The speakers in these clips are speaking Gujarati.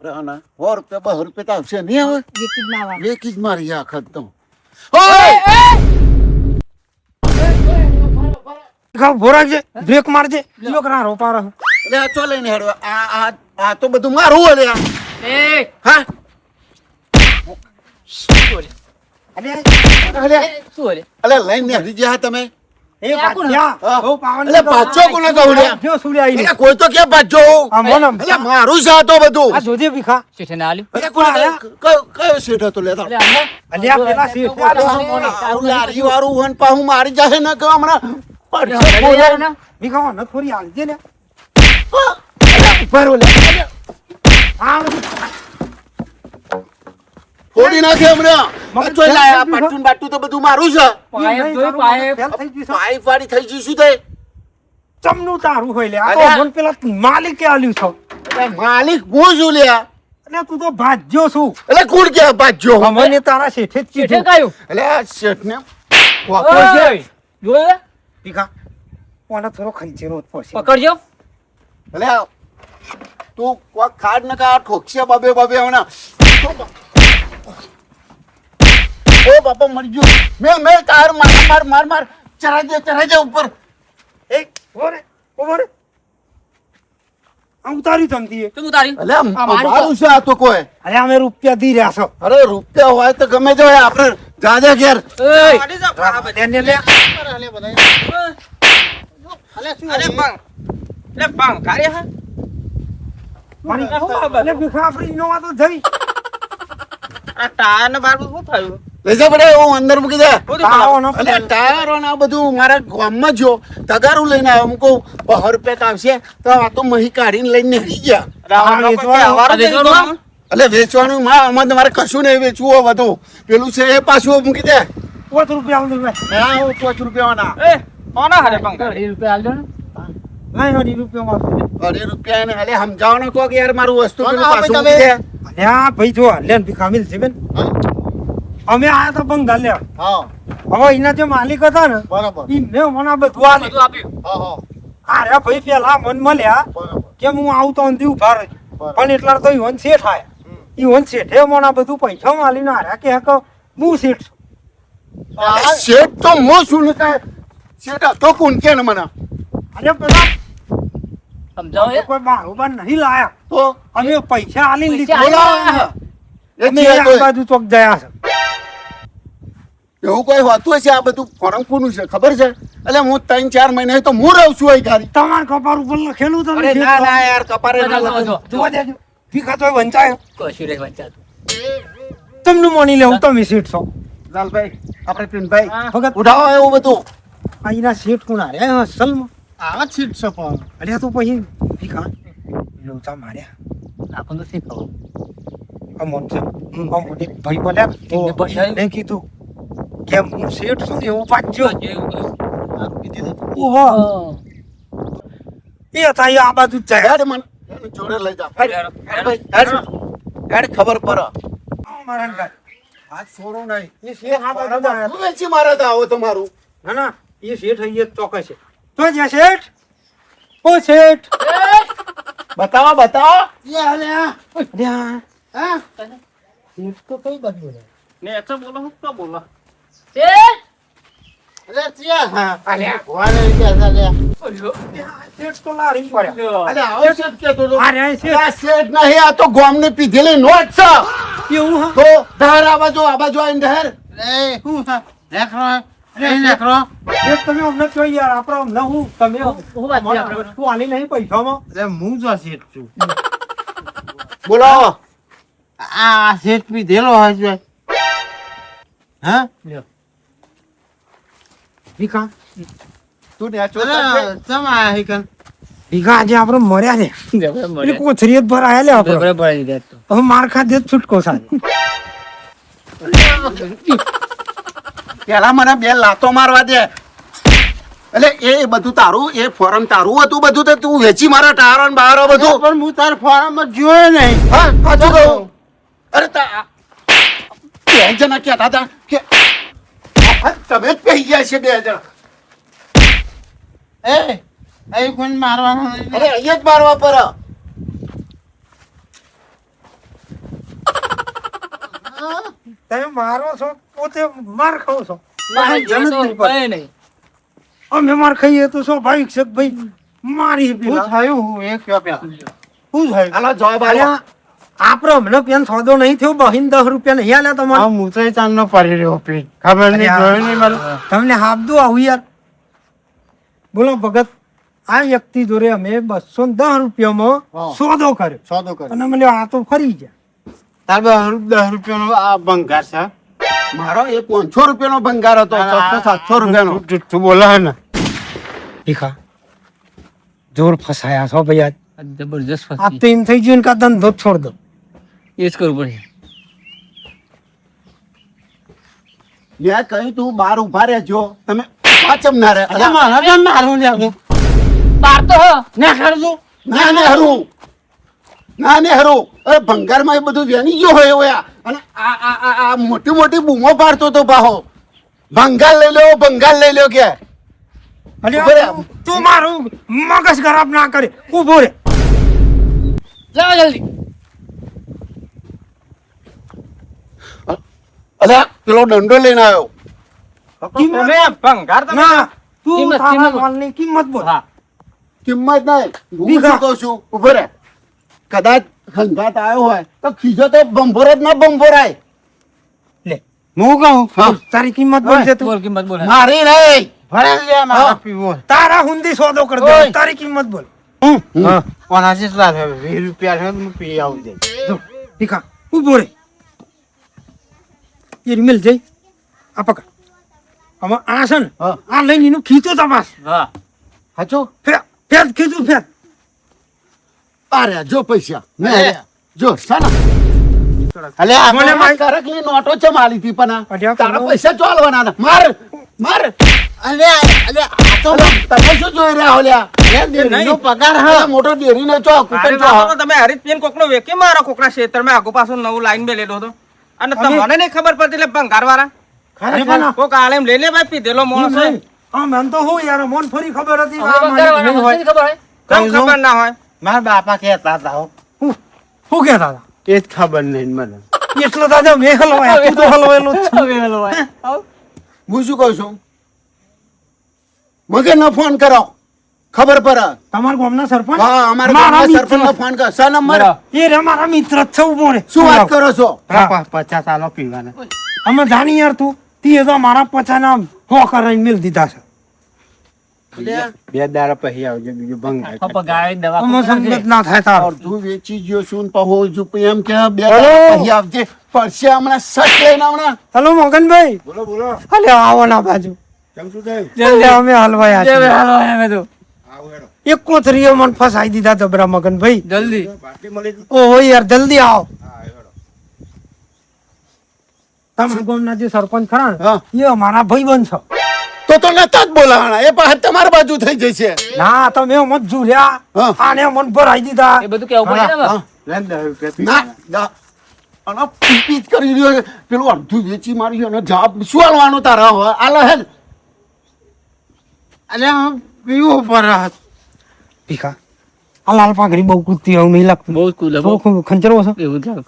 બાપરે આના 100 રૂપિયા 200 રૂપિયા તો આવશે નહીં હવે વેકી જ ના આવવાનું. વેકી જ મારી આખત તો ઓય ખાવ ભોરાજે બ્રેક મારજે લો કરા રોપા રહો અલે આ ચો લઈને હેડો આ તો બધું મારું અલે એ હા અરે અલે શું બોલે? અલે લઈને હરી ગયા તમે એ બાચ્યા બહુ પાવન અલે પાછો કોને કહું જો સુડી આઈ અલે કોઈ તો કે પાછો આ મોનમ અલે મારું છે આ તો બધું આ જોજે ભીખા શેઠે ના આલ્યું? અરે કોણ કયો શેઠ હતો લેતા અલે અંદર. અલ્યા પેલા સીટ તારું લારી વાળું વન પાહું મારી જાહે ન કે હમણાં અરે યાર ના. ભીખા ન થોડી આલજે ને ઉપર ઓલે આ ફોડી નાખે હમણાં મગજ તો લાયા ફેલ થઈ પાટું બાટું તો બધું મારું છે પાઇપ જોઈ પાઇપ. ફેલ થઈ ગયું છે. પાઇપ વાળી થઈ ગઈ શું થાય ચમનું તારું હોય લે આ અલ્યા. તો મન પેલા માલિકે આલ્યું છો અરે માલિક હું છું લ્યા એટલે તું તો ભાજ્યો છું એટલે કોણ કે બાજ્યો અમને તારા શેઠે જ શેઠે કીધું કયું? એટલે આ શેઠને વાપરો છે ઓય, જોયું? ભીખા ઓને થોડો ખંચેરો જ પડશે પકડજો. એટલે આ તું કોક ખાડ ન કા ઠોકશે બાબે હમણાં ઓ બાપા મરી ગયો મેં તાર માર ચરાઈ દે ઉપર એ ઓરે આ ઉતાર્યું તમતી શું ઉતારી? એટલે આ મારું મારું છે આ તો કોઈ અરે અમે રૂપિયા દી રહ્યા છો અરે રૂપિયા હોય તો ગમે તે હોય આપણે જાજે ઘેર ઓય, તેને લે મારી અલે ભીખા આપણે ઇનોવા તો જઈ લઈ જા પડે હું અંદર મૂકી દે તાવો ન અલે ટાયરો ને આ બધું મારા ગામમાં જો તગારું લઈને આવ્યો હું કહું 200 રૂપિયા તો આવશે તો આ તો મહી કાઢીને લઈને નીકળી ગયા એટલે વેચવાનું આમાં મારે કશું નહીં વેચવું હોય બધું પેલું છે એ પાછું મૂકી દે 5 રૂપિયા આવું દે હા 5 રૂપિયાના અઢી રૂપિયા આલજો ને. નહીં 2 રૂપિયા માં 2 રૂપિયા ને અલે સમજાવવાનો કહો કે યાર મારું વસ્તુ પેલું પાછું મૂકી દે અલ્યા ભાઈ જો લેન ભીખા મિલ છે બેન અમે આયા તો બંગાળ લે હા હવે એના જે માલિક હતા ને બરાબર ઈ મેં મને બધું આલે બધું આપ્યું. હા અરે ભાઈ પેલા મન મળ્યા બરાબર કે હું આવતો અંધી ઉભા રહ્યો બરાબર. પણ એટલા તો ઈવન શેઠ આયા ઈવન શેઠે મને બધું પૈસા માલીને આર્યા કે હક હું શેઠ છું અરે શેઠ તો મો શું ને કાંઈ શેઠ હતો કોણ કે ને મને અરે પેલા સમજાવો એ. કોઈ બારોબાર નહીં લાયા તો અમે પૈસા આલીને પૈસા લીધા બોલાવો એ અમે છે આ કોઈ. બાજુ ચોક ગયા છે એવું કોઈ હોતું હશે આ બધું ફોરમ કોનું છે ખબર છે એટલે હું 3-4 મહિના તો હું રહું છું અહીં ગાડી તમારા કપાર ઉપર લખેલું તમે અરે ના ના યાર કપારે ના જો, લગાડો. જો. જોવા દેજો ભીખા તો વંચાયો કશું નહીં વંચાતું. તમને માની લેવું તમે શેઠ છો લાલભાઈ આપણે પિનભાઈ હા. વખત ઉઠાવો એવું બધું અહીંના શેઠ કોણ હાર્યા અસલમાં આવા સીટ છે પણ અરે આ તો પછી ભીખા લોચા માર્યા આપણને તો શી ખબર? આ મોટે ભાઈ બોલ્યા એમને પૈસા મેં કીધું કે હું શેઠ છું ને એવું પાછો જેવું કશું. ઓહો હા. એ હતા એ આ બાજુ જ જાય હેડ મને એને જોડે લઈ જા હેડ હેડ હેડ ખબર પડે મારા ઘર. હાથ છોડો નહીં એ શેઠ આ બાજુ જ આયા. તું વેચી મારે તો આવો તમારું ના ના એ શેઠ અહીંયા જ ચોકે છે તો જ્યાં શેઠ ઓ શેઠ બતાવો બતાવો અરે આ શેઠ તો કઈ બાજુ છે શેઠ તો લારી પડ્યા અરે આવો શેઠ કેતો તો અરે આ શેઠ આ શેઠ નહીં આ તો ગામની પીધેલી નોટ છે એવું હા તો ધર આ બાજુ આવીને ધર શેઠ તમે અમને કહો યાર આપણે અમને હું તમે શું વાત છે આપણે? વસ્તુ આલી નહીં પૈસામાં બોલો લ્યો. ભીખા તું ને આ ચોથા ભીખા આજે આપણે મર્યા ને એટલે કોથરીએ જ ભરાયા લે આપણે બરાબર ભરાઈ દીધા તો. હવે માર ખાધે જ છૂટકો સાહેબ પેલા મને 2 લાતો મારવા દે એટલે એ બધું તારું એ ફોરમ તારું હતું બધું તો તું વેચી મારા ટાયરો ને બારો બધું પણ હું તાર ફોરમ જોયો નહીં હા સાચું કહું અરે બે જણા કહેતા હતા કે તમે જ કહી ગયા છે 2 જણા અરે અહીંયા જ મારવા પર તમે મારો છો પોતે માર ખાવ છો મારે જણ જ તો નહીં પડે. કઈ નહીં. અમે માર ખાઈએ તો સ્વાભાવિક છે કે ભાઈ મારી પેલા થયું એ કયો પેલા શું થાય હાલો જવાબ આલો. અલ્યા, આપણો હમણાં પેન સોદો નહીં થયો બહીન 10 રૂપિયા નહીં આલ્યા તમારે હું તો ચાંદનો પડી રહ્યો પી ખબર તમને હાબદું આવું યાર બોલો ભગત આ વ્યક્તિ જોડે અમે 210 રૂપિયામાં હા. સોદો કર્યો સોદો કર્યો. અને મને આ તો ફરી ગયા તાર 10 રૂપિયાનો આ ભંગાર છે મારો એ 500 રૂપિયાનો ભંગાર હતો 700 રૂપિયાનો તું બોલા હે ને ભીખા જોર ફસાયા છો ભાઈ આજ. આ જબરજસ્ત આ ફસી. તો એમ થઈ ગયું ને કે આ ધંધો જ છોડ દો એ જ કરવું પડે. મેં કહ્યું તું બહાર ઉભા રહેજો તમે પાછમ ના રહે મારા ગામ મારું લે બાર તો હ. ના કરજો ના ને હરું ના ને હરું અરે ભંગારમાં એ બધું વેની ગયો હોય ઓયા અને આ આ આ આ મોટી મોટી બૂમો પાડતો તો પાહો ભંગાર લઈ લ્યો ભંગાર લઈ લ્યો કે ઉભો રે. તું મારું મગજ ખરાબ ના કરે ઉભો રે જાઓ જલ્દી. અલે પેલો દંડો લઈને આવ્યો ના તું કિંમત, તારા કિંમત. માલની કિંમત બોલ હા. કિંમત નહીં હું ભીખા. શું કહું છું ઉભો રે કદાચ હંગાત આવ્યો હોય તો ખીજો તો બંભોર જ ના બંભોરાય લે હું કહું હા તારી કિંમત બોલ છે તું બોલ કિંમત બોલ. મારી નહીં ભરે લે મારા હા. પીવો તારા હુંદી સોદો કરી ઓય. દે તારી કિંમત બોલ હા કોના જેટલા છે 20 રૂપિયા છે હું પી આવું દે જો ભીખા ઉભો રે એ મિલ જઈ આ પકડ હવે આ છે ને હા. આ લઈને એનું ખીચો તપાસ હા. હાચો ફેર ફેર ખીચું ફેર અરે જો પૈસા ને અરે. જો સાના અલે આ મને ભાઈ. કરકલી નોટો છે માલી હતી પણ અઢિયા તારા કરોડ. પૈસા ચાલવાના ને માર માર અલે અલે આ તો અલે, તમે શું જોઈ રહ્યા હો લ્યા લે દેરીનો પગાર હા મોટો દેરીનો ચો કુટન ચો તમે હરીફપીને કોકનો વેકી મારો કોકના ક્ષેત્રમાં આગો પાછું નવું લાઈન બેલેલો હતો અને અમે- તમને નહીં ખબર પડતી એટલે ભંગાર વાળા ખરેખર કોક આલેમ લઈ લે ભાઈ પીધેલો માણસ છે હા મને તો હું યાર મને ફરી ખબર હતી કે અમને આ બંગાળ માલિક નહીં વાળા હોય. મને શી ખબર હોય? કોમ ખબર ના હોય મારા બાપા કહેતા હતા હો. શું કહેતા હતા એ જ ખબર નહીં મને એટલો દાદા મેં હલવાયા તું તો હલવાયેલો જ છે. હવે વેલો હોય. આવ. હું શું કહું છું મગરનો ફોન કરો ખબર પડે તમારા ગામના સરપંચ હા અમારા મારા ગામના મિત્ર. સરપંચનો ફોન કર સા નંબર એ રે મારા મિત્ર જ છે ઉભો રે શું વાત કરો છો હા. 50 આલો પીવાના અમે જાણી યાર તું તી તો મારા પચાના હો કરીને મિલ દીધા છે બે દાડા પછી આવજો બીજું ભંગાર પપ્પા ગાય દવા અમે ખવડાવજે. સંગત ના થાય તાર અડધું વેચી ગયો છું ને પહો હજુ એમ કે બે હલો. દાડા પછી આવજે પડશે હમણાં સટ લઈને હમણાં હલો મગનભાઈ બોલો બોલો અલે આવો ના બાજુ કેમ શું થયું જલ્દી અમે હલવાયા જે છીએ. હાલો અમે તો. આવો હેડો એક કોથરીઓ મને ફસાઈ દીધા જબરા મગનભાઈ જલ્દી. બાટલી મળી ગઈ? ઓહો યાર જલ્દી આવો હા હેડો તમારા ગામના જે સરપંચ ખરા ને હા. એ અમારા ભાઈબંધ છો તો નતા જ બોલાવાના એ પાછા તમારી બાજુ થઈ જશે ના તમે મત ઝૂલ્યા હા. આને મન ભરાઈ દીધા એ બધું કેવું પડે ને હા. લે 10 રૂપિયા ના ના અને પીપી જ કરી રહ્યો છે. પેલું અડધું વેચી માર્યું અને જવાબ શું આલવાનો તારા હવે આલે હે ને? અલે આ પીવો પર ભીખા આ લાલ પાઘડી બહુ કૂદતી આવું નહીં લાગતું બહુ કુલ હે, બહુ. બહુ ખંચરો છે એવું જ લાગે.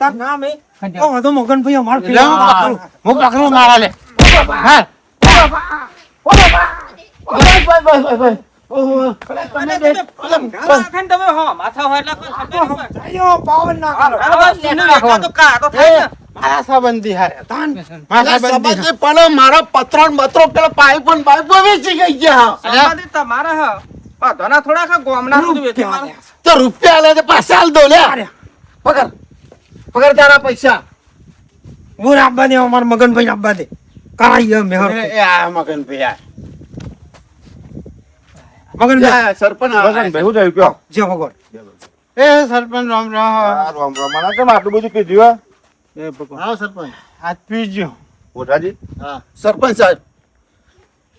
તાર નામ એ ઓ તો મગનભાઈ અમાર લે હું પકડું. હું પકડું મારા લે હા ભાઈ, ભાઈ, ભાઈ, ભાઈ, ભાઈ. ઓહો. અને તમે ભંગાર રાખીને તમે હો માથા હોય એટલે કોઈ ખબર નહીં પડે. આયો પાવન ના કરો આ બસ એને વેચવા તો કા તો થાય ને. મારા સંબંધી હારે તાન મારા અલા, સંબંધી સબાજી પણ મારા પત્રો ને બત્રો પેલા પાઇપ ને બાઈપો વેચી ગઈ ગયા સંબંધી તમારા હ ધના થોડા ખા ગોમના સુધી વેચી મારો. તો રૂપિયા લે તો પાછા આલ દો લે અરે. પકડ પકડ તારા પૈસા બોર આપવા દે અમાર મગનભાઈ આપવા દે કાઈ મેહર એ આ મગન ભાઈ મગનભાઈ લે, સરપંચ આ- શું થયું કયો જે ભગવાન એ સરપંચ રામ રામ રામ રામ મને કેમ આટલું બધું કીધું એ ભગવાન આવો સરપંચ આજ પીજો મોટાજી હા સરપંચ સાહેબ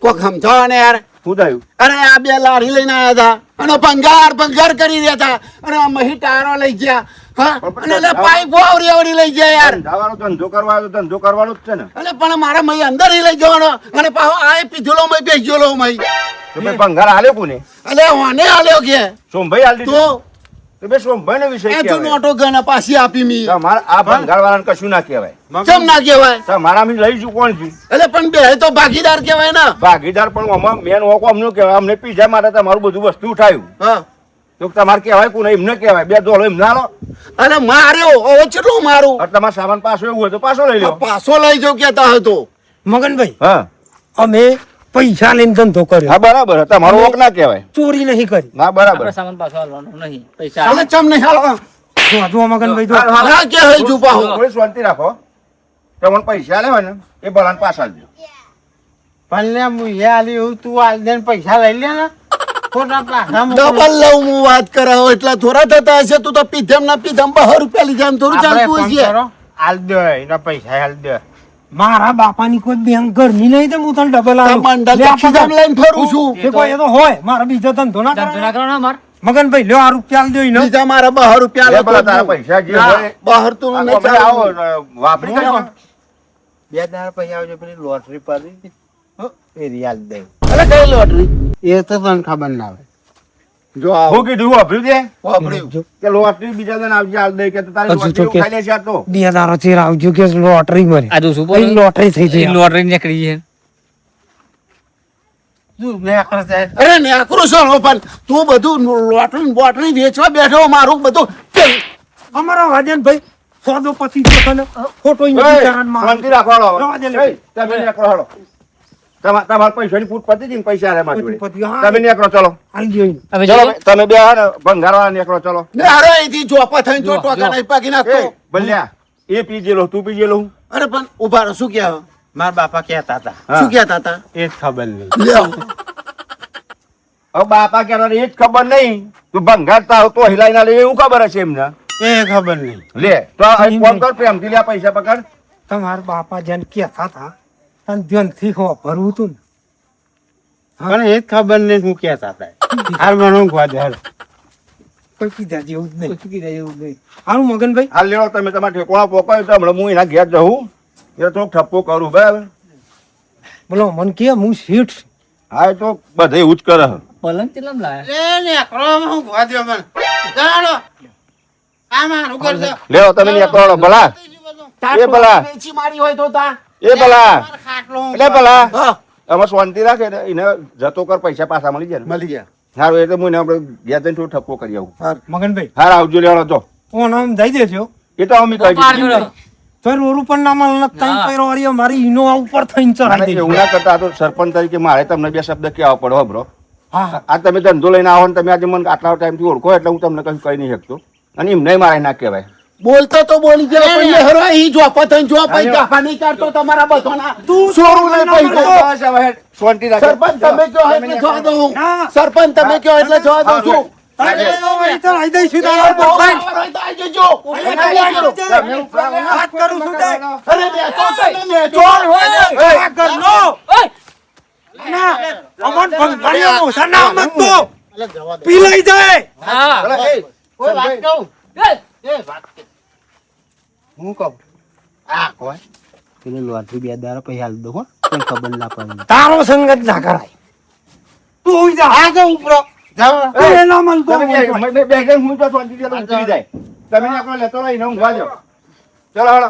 કોક સમજાવો ને યાર શું થયું અરે આ બે લારી લઈને આવ્યા હતા અને ભંગાર કરી રહ્યા હતા અને આ મહી ટાયરો લઈ ગયા હા અને એટલે પાઇપ આવરી લઈ ગયા યાર ધંધાવાનો ધંધો કરવા આવ્યો તો ધંધો કરવાનો જ છે ને અને પણ મારા મહી અંદર લઈ જવાનો અને પાછો આ પીધેલો મહી બેસેલો મહી તો ભાઈ ભંગાર હાલ્યો કોને અલે વાને આલ્યો કે સોમભાઈ હાલ તો દીધો તો બે સોમભાઈ નો વિષય એ તો કહેવાય. નોટો ગણે પાછી આપી મી તમારે આ ભંગારવાળાને કશું ના કહેવાય. કેમ ના કહેવાય તમારા અમે લઈ જુ કોણ છું એટલે પણ બે તો ભાગીદાર કહેવાય ને ભાગીદાર પણ આમાં મેન હોકો અમને કહેવાય. અમને પીઝા માટે તમારું બધું વસ્તુ ઉઠાયું હા તો તમારે કહેવાય કોને એમને કહેવાય. બે ડોલો એમ ના લો. અને માર્યો હવે કેટલું મારું અને તમારો સામાન પાછો એવું હોય તો પાછો લઈ લો. પાછો લઈ જાવ કેતા હતો મગનભાઈ હા અમે પૈસા લઈને ધંધો કર્યો હા બરાબર. તમારો હોક ના કહેવાય. ચોરી નહીં કરી ના બરાબર. આપણે સામાન પાછો આલવાનો નહીં પૈસા ચાલે ચમ નહીં હાલો જો મગનભાઈ જો હા કે હઈ જુપા હું થોડી શાંતિ રાખો. તમને પૈસા લેવા ને એ ભલાને પાછા આલજો. પણ હું એ આલી એવું તું આલી દે ને પૈસા લઈ લે ને ખોટા પાછા મોકલ. ડબલ લઉં હું વાત કરાવો એટલા થોડા થતા હશે તું તો પીધેમ ના પીધેમ 200 રૂપિયા લીધા એમ થોડું આપણે ચાલતું ફોન હશે કરો, આલ દો એના પૈસા આલ દો. મારા બાપાની કોઈ બેંક ઘરની નહીં તો હું તને ડબલ આલું. મંડળ લે આ ખિસ્સામાં લઈને ફરું છું તે કોઈ એ તો હોય મારા બીજો ધંધો ના ધંધો ના કરે. કરો ને અમાર મગનભાઈ લ્યો આ રૂપિયા આલ દો ઈને. બીજા મારા 200 રૂપિયા લે ભલા લો તારા પૈસા જે ના, હોય 200 તું આ નહીં તમે આવો ચાલે. ને વાપરી કાઢો. બે દાડા પૈસા આવજો પેલી લોટરી પડી હતી. એ રિયાલ દે. અરે કઈ લોટરી એ તો તને ખબર ના આવે. જો આવો હું કીધું વાપર્યું તે વાપર્યું કે લોટરી બીજા દિન આવજે આલ દે કે તારી હજુ તો લોટરી કે- ખાઈ લેશે આ તો. બે દાડા થી આવજો કે લોટરી મરી આ તો શું અહીં લોટરી થઈ ગઈ લોટરી નીકળી છે તું લે આખરે જાય. અરે ને આકરું છો પણ તું બધું લોટરી બોટરી વેચવા બેઠો મારું બધું અમારા વાજનભાઈ સોદો પછી તો તને ખોટો ઈ નથી એય, કરવાનો મારો. શાંતિ રાખો હાલો. રવા દે લે. એય, તમે નીકળો હાલો. તમારા પૈસાની ફૂટ પતી હતી ને પૈસા આલે મારી જોડે. પતી, હા. તમે નીકળો ચલો. આલી દ્યો ઈને. હવે ચલો જઈએ? તમે બે હા ને ભંગારવાળા નીકળો ચલો. ને અરે અહીંથી ચોપા થઈને જો ટોકા નહીં પાકી નાખતો એ ભલ્યા એ પીજેલો તું પીજેલો. અરે પણ ઉભા રહો શું કહેવા મારા બાપા કહેતા હતા હા. શું કહેતા હતા એ જ ખબર નહીં. લ્યો હવે બાપા કહેતા એ જ ખબર નહીં તું ભંગારતા હો તો હિલાઈ ના લે એવું ખબર હશે એમને. એ ખબર નહીં. લે તો આ ફોન કર પ્રેમથી લે આ પૈસા પકડ. તમારા બાપા જેને કહેતા હતા તને ધ્યાનથી ભરવું હતું ને પણ એ જ ખબર નહીં હું કહેતા હતા. હાલ મને ઊંઘવા દે હાલ. કોઈ કીધા જેવું જ નહીં. હારું મગનભાઈ હાલ લેવો તમે તમારા ઠેકોણા પોકાય તો હમણાં હું એના ઘેર જઉં એટલે થોડોક ઠપકો કરું બરાબર. બોલો મને કે હું શેઠ છું. હા એ તો બધે એવું જ કરે. પલંગ ચેલમ લાયા લે ને આકરો ઊંઘવા દે મને. જાણો. આ મારું ઘર છે. લેવો તમે નીકળો ભલા એ ભલા વેચી મારી હોય તો તા એ ભલા મારો ખાટલો એટલે ભલા હા આમાં શાંતિ રાખે ને એને જતો કર પૈસા પાછા મળી જાય ને. મળી ગયા સારું એટલે હું એને આપણે ઘેર જઈને થોડું ઠપકો કરી આવું. મગનભાઈ હાર આવજો લેવાનો તો ઓન આમ દઈ દેજો એ તો અમે કહી પાર દીધું. જોડો. તો રોરું પણ ના મળે ને તઈ હા. પૈરો વાળી મારી ઈનો ઉપર થઈને ના, ચડાઈ એવું દેજો ના કરતા આ તો સરપંચ તરીકે મારે તમને બે શબ્દ કહેવા પડે બ્રો. હા આ તમે ધંધો લઈને આવો ને તમે આજે મને આટલા ટાઈમથી ઓળખો એટલે હું તમને કશું કહી નહીં શકતો અને એમને મારે ના કહેવાય. બોલતો તો બોલી ગયા પણ એ હરવા ઈ જોપા થઈને જો પૈ જાફા નહીં કાઢતો તમારા બધાના સોરું લઈ પૈ બસ હવે શાંતિ રાખો. સરપંચ તમે કયો એટલે જવા દઉં ના. સરપંચ તમે કયો એટલે જવા દઉં છું ચડાઈ દઈશું તારા બહુ ઉપર. આવડે તો આઈ જજો. વાત કરું છું તે. અરે બેસો તમે બેસો. આ ઘરનો. ના, અમન ભંગારીઓનું સનામ હતું. પી લઈ જાય. હા ભલે, એ, કોઈ વાત કહું. એ વાત કે. હું કહું આ કોઈ પેલી લોટરી બે દાડા પૈસા આલી દો હો. તને ખબર ના પડે. તારો સંગત ના કરાય તું હોઈ જા આ તો ઉપરો. જાઓ. તું એના મળતો તમે બે જણ હું તો શાંતિથી તો ઉતરી જાય. તમે નીકળો લેતો લઈને ઊંઘવા જાઓ. ચલો હાલો